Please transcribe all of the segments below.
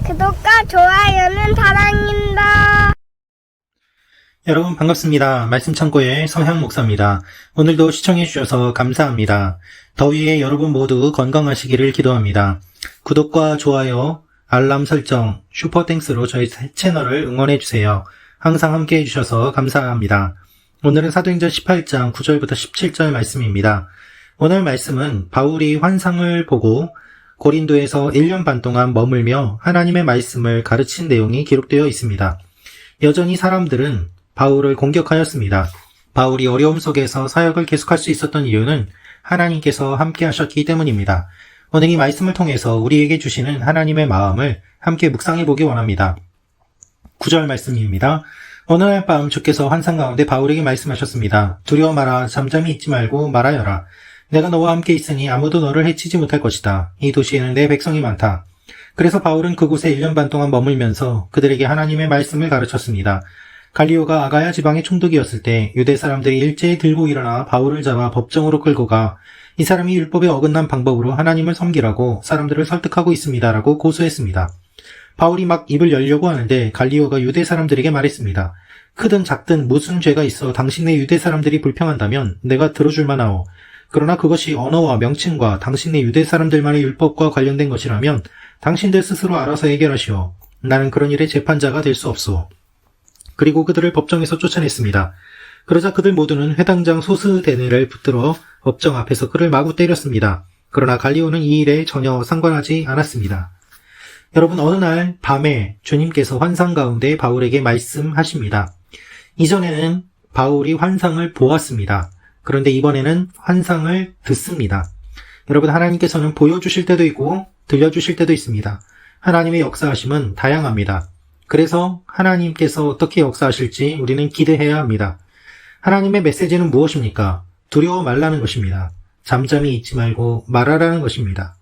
구독과 좋아요는 사랑입니다. 여러분 반갑습니다. 말씀 창고의 서향 목사입니다. 오늘도 시청해 주셔서 감사합니다. 더위에 여러분 모두 건강하시기를 기도합니다. 구독과 좋아요, 알람 설정, 슈퍼땡스로 저희 채널을 응원해 주세요. 항상 함께 해주셔서 감사합니다. 오늘은 사도행전 18장 9절부터 17절 말씀입니다. 오늘 말씀은 바울이 환상을 보고 고린도에서 1년 반 동안 머물며 하나님의 말씀을 가르친 내용이 기록되어 있습니다. 여전히 사람들은 바울을 공격하였습니다. 바울이 어려움 속에서 사역을 계속할 수 있었던 이유는 하나님께서 함께 하셨기 때문입니다. 오늘 이 말씀을 통해서 우리에게 주시는 하나님의 마음을 함께 묵상해 보기 원합니다. 9절 말씀입니다. 어느 날 밤 주께서 환상 가운데 바울에게 말씀하셨습니다. 두려워 마라. 잠잠히 있지 말고 말하여라. 내가 너와 함께 있으니 아무도 너를 해치지 못할 것이다. 이 도시에는 내 백성이 많다. 그래서 바울은 그곳에 1년 반 동안 머물면서 그들에게 하나님의 말씀을 가르쳤습니다. 갈리오가 아가야 지방의 총독이었을 때 유대 사람들이 일제히 들고 일어나 바울을 잡아 법정으로 끌고 가 이 사람이 율법에 어긋난 방법으로 하나님을 섬기라고 사람들을 설득하고 있습니다라고 고소했습니다. 바울이 막 입을 열려고 하는데 갈리오가 유대 사람들에게 말했습니다. 크든 작든 무슨 죄가 있어 당신네 유대 사람들이 불평한다면 내가 들어줄 만하오. 그러나 그것이 언어와 명칭과 당신네 유대 사람들만의 율법과 관련된 것이라면 당신들 스스로 알아서 해결하시오. 나는 그런 일의 재판자가 될 수 없소. 그리고 그들을 법정에서 쫓아냈습니다. 그러자 그들 모두는 회당장 소스데네를 붙들어 법정 앞에서 그를 마구 때렸습니다. 그러나 갈리오는 이 일에 전혀 상관하지 않았습니다. 여러분, 어느 날 밤에 주님께서 환상 가운데 바울에게 말씀하십니다. 이전에는 바울이 환상을 보았습니다. 그런데 이번에는 환상을 듣습니다. 여러분, 하나님께서는 보여주실 때도 있고 들려주실 때도 있습니다. 하나님의 역사하심은 다양합니다. 그래서 하나님께서 어떻게 역사하실지 우리는 기대해야 합니다. 하나님의 메시지는 무엇입니까? 두려워 말라는 것입니다. 잠잠히 있지 말고 말하라는 것입니다.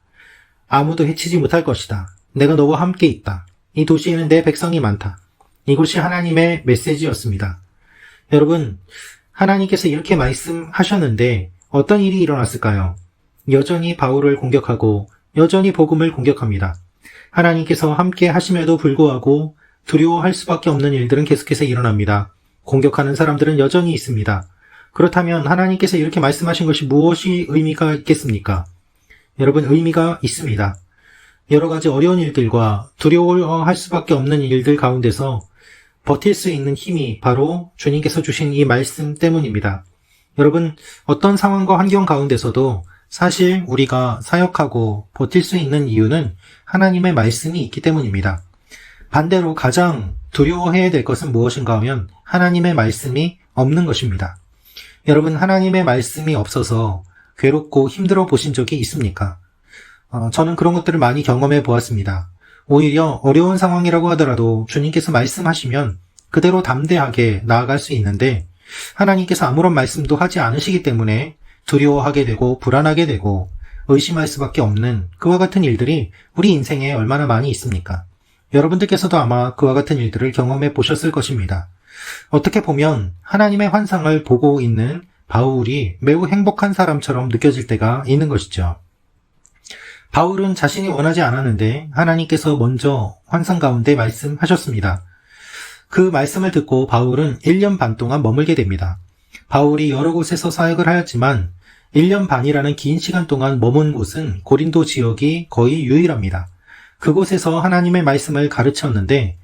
아무도 해치지 못할 것이다. 내가 너와 함께 있다. 이 도시에는 내 백성이 많다. 이것이 하나님의 메시지였습니다. 여러분, 하나님께서 이렇게 말씀하셨는데 어떤 일이 일어났을까요? 여전히 바울을 공격하고 여전히 복음을 공격합니다. 하나님께서 함께 하심에도 불구하고 두려워할 수밖에 없는 일들은 계속해서 일어납니다. 공격하는 사람들은 여전히 있습니다. 그렇다면 하나님께서 이렇게 말씀하신 것이 무엇이 의미가 있겠습니까? 여러분, 의미가 있습니다. 여러 가지 어려운 일들과 두려워할 수밖에 없는 일들 가운데서 버틸 수 있는 힘이 바로 주님께서 주신 이 말씀 때문입니다. 여러분, 어떤 상황과 환경 가운데서도 사실 우리가 사역하고 버틸 수 있는 이유는 하나님의 말씀이 있기 때문입니다. 반대로 가장 두려워해야 될 것은 무엇인가 하면 하나님의 말씀이 없는 것입니다. 여러분, 하나님의 말씀이 없어서 괴롭고 힘들어 보신 적이 있습니까? 저는 그런 것들을 많이 경험해 보았습니다. 오히려 어려운 상황이라고 하더라도 주님께서 말씀하시면 그대로 담대하게 나아갈 수 있는데 하나님께서 아무런 말씀도 하지 않으시기 때문에 두려워하게 되고 불안하게 되고 의심할 수밖에 없는 그와 같은 일들이 우리 인생에 얼마나 많이 있습니까? 여러분들께서도 아마 그와 같은 일들을 경험해 보셨을 것입니다. 어떻게 보면 하나님의 환상을 보고 있는 바울이 매우 행복한 사람처럼 느껴질 때가 있는 것이죠. 바울은 자신이 원하지 않았는데 하나님께서 먼저 환상 가운데 말씀하셨습니다. 그 말씀을 듣고 바울은 1년 반 동안 머물게 됩니다. 바울이 여러 곳에서 사역을 하였지만 1년 반이라는 긴 시간 동안 머문 곳은 고린도 지역이 거의 유일합니다. 그곳에서 하나님의 말씀을 가르쳤는데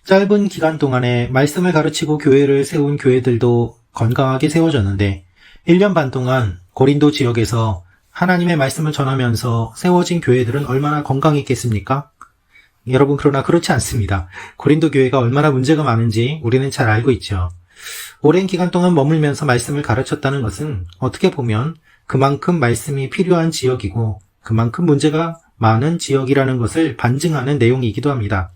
짧은 기간 동안에 말씀을 가르치고 교회를 세운 교회들도 건강하게 세워졌는데 1년 반 동안 고린도 지역에서 하나님의 말씀을 전하면서 세워진 교회들은 얼마나 건강했겠습니까? 여러분, 그러나 그렇지 않습니다. 고린도 교회가 얼마나 문제가 많은지 우리는 잘 알고 있죠. 오랜 기간 동안 머물면서 말씀을 가르쳤다는 것은 어떻게 보면 그만큼 말씀이 필요한 지역이고 그만큼 문제가 많은 지역이라는 것을 반증하는 내용이기도 합니다.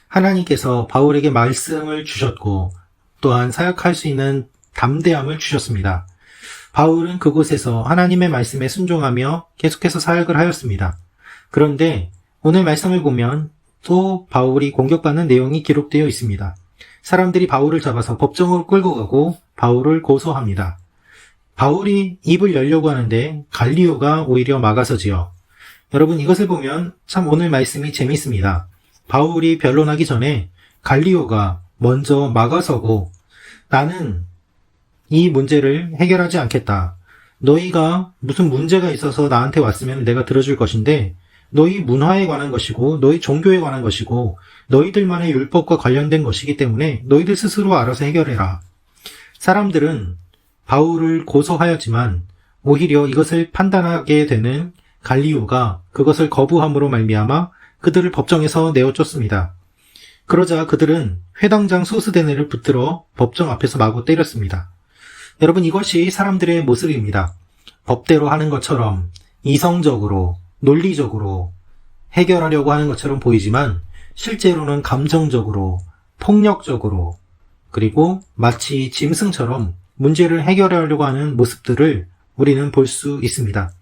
하나님께서 바울에게 말씀을 주셨고 또한 사역할 수 있는 담대함을 주셨습니다. 바울은 그곳에서 하나님의 말씀에 순종하며 계속해서 사역을 하였습니다. 그런데 오늘 말씀을 보면 또 바울이 공격받는 내용이 기록되어 있습니다. 사람들이 바울을 잡아서 법정으로 끌고 가고 바울을 고소합니다. 바울이 입을 열려고 하는데 갈리오가 오히려 막아서지요. 여러분, 이것을 보면 참 오늘 말씀이 재밌습니다. 바울이 변론하기 전에 갈리오가 먼저 막아서고 나는 이 문제를 해결하지 않겠다. 너희가 무슨 문제가 있어서 나한테 왔으면 내가 들어줄 것인데 너희 문화에 관한 것이고 너희 종교에 관한 것이고 너희들만의 율법과 관련된 것이기 때문에 너희들 스스로 알아서 해결해라. 사람들은 바울을 고소하였지만 오히려 이것을 판단하게 되는 갈리오가 그것을 거부함으로 말미암아 그들을 법정에서 내어쫓습니다. 그러자 그들은 회당장 소스데네를 붙들어 법정 앞에서 마구 때렸습니다. 여러분, 이것이 사람들의 모습입니다. 법대로 하는 것처럼 이성적으로, 논리적으로 해결하려고 하는 것처럼 보이지만 실제로는 감정적으로, 폭력적으로, 그리고 마치 짐승처럼 문제를 해결하려고 하는 모습들을 우리는 볼 수 있습니다.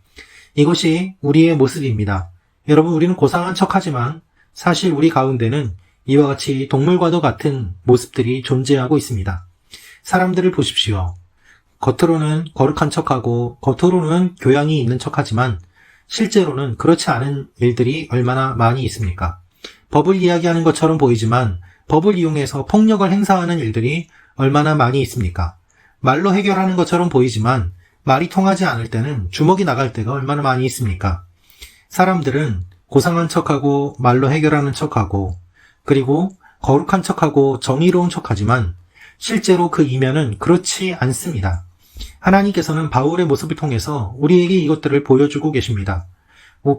이것이 우리의 모습입니다. 여러분, 우리는 고상한 척하지만 사실 우리 가운데는 이와 같이 동물과도 같은 모습들이 존재하고 있습니다. 사람들을 보십시오. 겉으로는 거룩한 척하고 겉으로는 교양이 있는 척하지만 실제로는 그렇지 않은 일들이 얼마나 많이 있습니까? 법을 이야기하는 것처럼 보이지만 법을 이용해서 폭력을 행사하는 일들이 얼마나 많이 있습니까? 말로 해결하는 것처럼 보이지만 말이 통하지 않을 때는 주먹이 나갈 때가 얼마나 많이 있습니까? 사람들은 고상한 척하고 말로 해결하는 척하고 그리고 거룩한 척하고 정의로운 척하지만 실제로 그 이면은 그렇지 않습니다. 하나님께서는 바울의 모습을 통해서 우리에게 이것들을 보여주고 계십니다.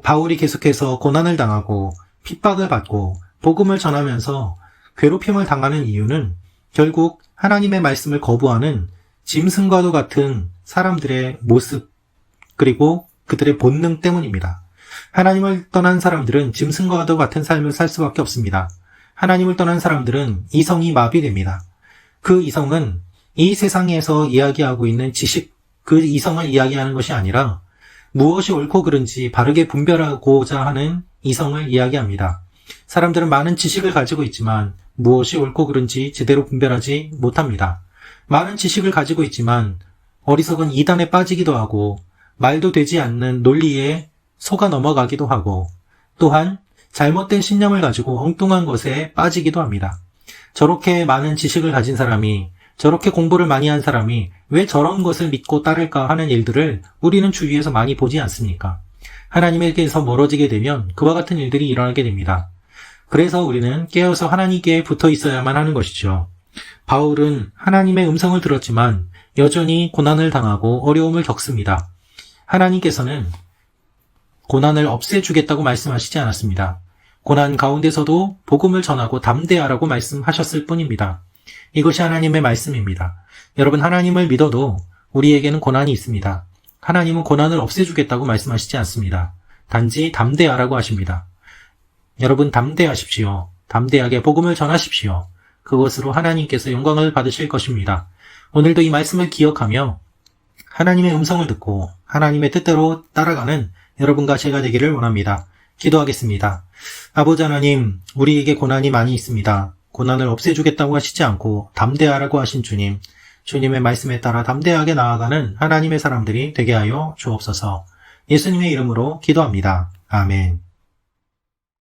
바울이 계속해서 고난을 당하고 핍박을 받고 복음을 전하면서 괴롭힘을 당하는 이유는 결국 하나님의 말씀을 거부하는 짐승과도 같은 사람들의 모습 그리고 그들의 본능 때문입니다. 하나님을 떠난 사람들은 짐승과도 같은 삶을 살 수밖에 없습니다. 하나님을 떠난 사람들은 이성이 마비됩니다. 그 이성은 이 세상에서 이야기하고 있는 지식, 그 이성을 이야기하는 것이 아니라 무엇이 옳고 그른지 바르게 분별하고자 하는 이성을 이야기합니다. 사람들은 많은 지식을 가지고 있지만 무엇이 옳고 그른지 제대로 분별하지 못합니다. 많은 지식을 가지고 있지만 어리석은 이단에 빠지기도 하고 말도 되지 않는 논리에 속아 넘어가기도 하고 또한 잘못된 신념을 가지고 엉뚱한 것에 빠지기도 합니다. 저렇게 많은 지식을 가진 사람이 저렇게 공부를 많이 한 사람이 왜 저런 것을 믿고 따를까 하는 일들을 우리는 주위에서 많이 보지 않습니까? 하나님에게서 멀어지게 되면 그와 같은 일들이 일어나게 됩니다. 그래서 우리는 깨어서 하나님께 붙어 있어야만 하는 것이죠. 바울은 하나님의 음성을 들었지만 여전히 고난을 당하고 어려움을 겪습니다. 하나님께서는 고난을 없애주겠다고 말씀하시지 않았습니다. 고난 가운데서도 복음을 전하고 담대하라고 말씀하셨을 뿐입니다. 이것이 하나님의 말씀입니다. 여러분, 하나님을 믿어도 우리에게는 고난이 있습니다. 하나님은 고난을 없애주겠다고 말씀하시지 않습니다. 단지 담대하라고 하십니다. 여러분, 담대하십시오. 담대하게 복음을 전하십시오. 그것으로 하나님께서 영광을 받으실 것입니다. 오늘도 이 말씀을 기억하며 하나님의 음성을 듣고 하나님의 뜻대로 따라가는 여러분과 제가 되기를 원합니다. 기도하겠습니다. 아버지 하나님, 우리에게 고난이 많이 있습니다. 고난을 없애주겠다고 하시지 않고 담대하라고 하신 주님, 주님의 말씀에 따라 담대하게 나아가는 하나님의 사람들이 되게 하여 주옵소서. 예수님의 이름으로 기도합니다. 아멘.